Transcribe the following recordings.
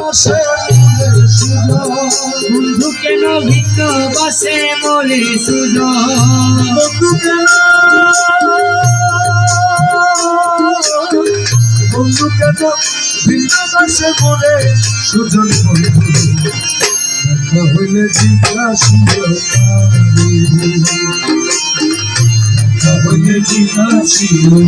বাসে বন্ধু কেন ভিন্ন বাসে মোরে সুজন বন্ধু কেন ভিন্ন বাসে মোরে সুজন বন্ধু হইলে জিজ্ঞাসিও হইলে জিজ্ঞাসিও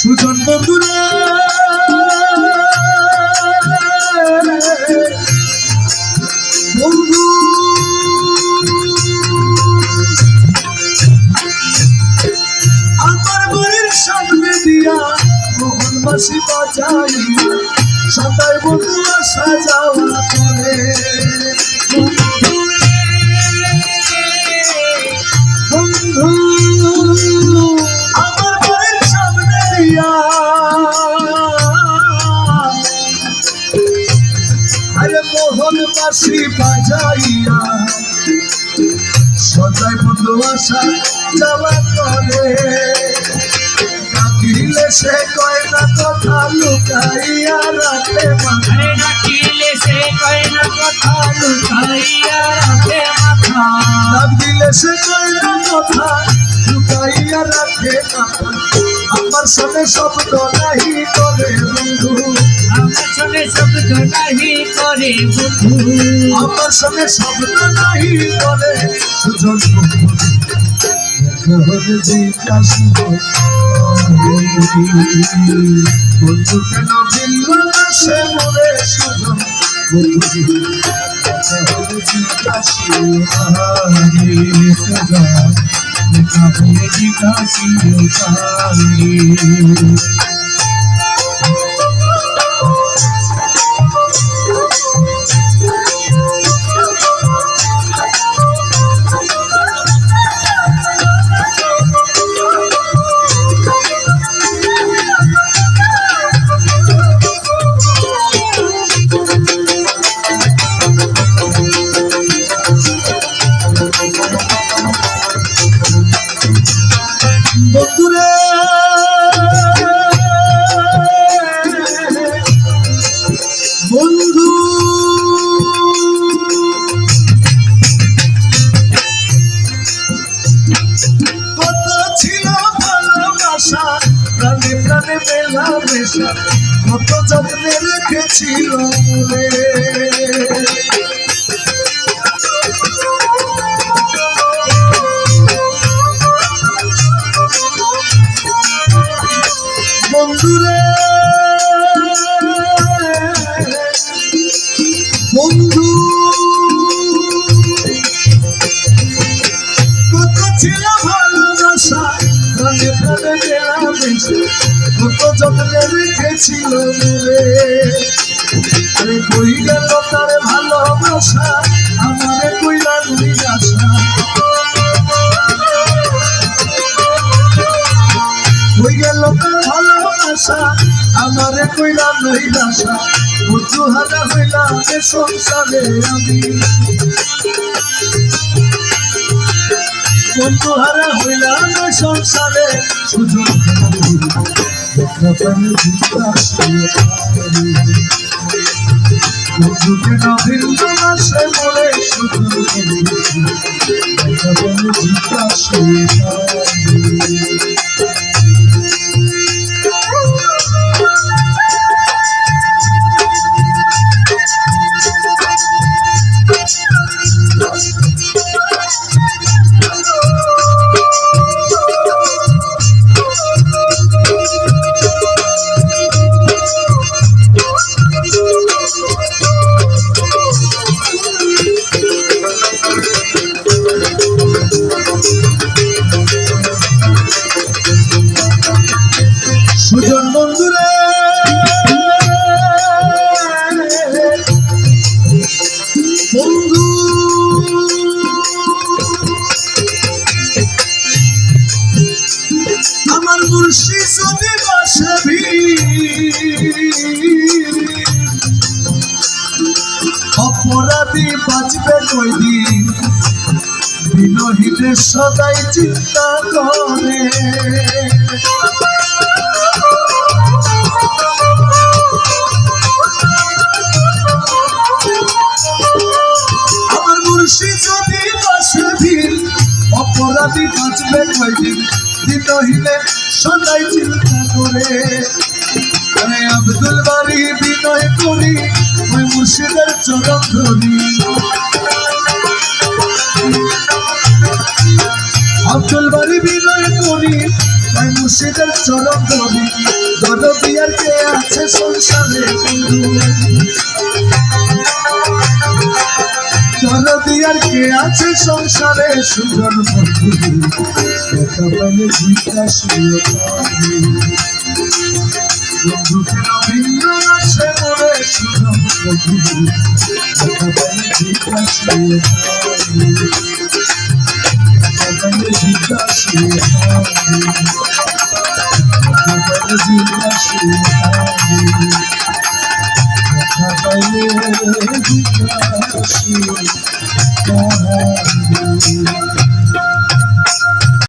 সুজন বন্ধুরা বন্ধু আমার বাড়ির সামনে দিয়া মোহন বাসি বাজাই সদাই বন্ধু আসা যাওয়া করে বন্ধু আরে মোহন বাসি বাজাইয়া সদাই বন্ধু আসা যাওয়া করে ডাকিলে সে কয় না কথা লুকাইয়া রাখে মাথা ডাকিলে সে কয় না কথা লুকাইয়া রাখে মাথা ডাকিলে সে কয় না কথা লুকাইয়া রাখে মাথা আমার সাথে শব্দ নাহি করে বন্ধু আমার সাথে শব্দ নাহি করে বন্ধু আমার সাথে শব্দ নাহি করে সুজন বন্ধু জিজ্ঞাসিও বন্ধু কেন ভিন্ন বাসে মোরে সুজন বন্ধু জিজ্ঞাসিও সুজন জিজ্ঞাসিও বন্ধুরে বন্ধু কত ছিল ভালোবাসা প্রাণে প্রাণে মেলামেশা কত যত্নে রেখেছিল মনে বন্ধুরে বন্ধু কত ছিল ভালোবাসা প্রাণে প্রাণে মেলামেশা কত যত্নে রেখেছিল মনে আরে কই গেল তার ভালোবাসা আমারে কইলা নিরাশা কই গেল তার ভালোবাসা আমারে কইলা নিরাশা বন্ধু হারা হইলাম এ সংসারে আমি বন্ধু হারা হইলাম এ সংসারে সুযোগ বন্ধু কেন ভিন্ন বাসে মোরে সুযোগ জিজ্ঞাসা কইদিন বিনহীনের সদাই চিন্তা করে আমার মুর্শিদ যদি বসে ভিড় অপরাধী বাঁচবে কয়দিন বিনহীনের সদাই চিন্তা করে আব্দুল বাড়ি বিনয় করি ওই মুর্শিদের চরণ ধরি আব্দুল বাড়ি বিনয় করি ওই মুর্শিদের চরণ ধরি দরদিয়ার কে আছে সংসারে দরদিয়ার কে আছে সংসারে সুজন বন্ধু দেখা পাইলে জিজ্ঞাসা বন্ধু কেন ভিন্ন আসে মনে সুজন বন্ধু দেখা পাইলে জিজ্ঞাসা জিজ্ঞাসা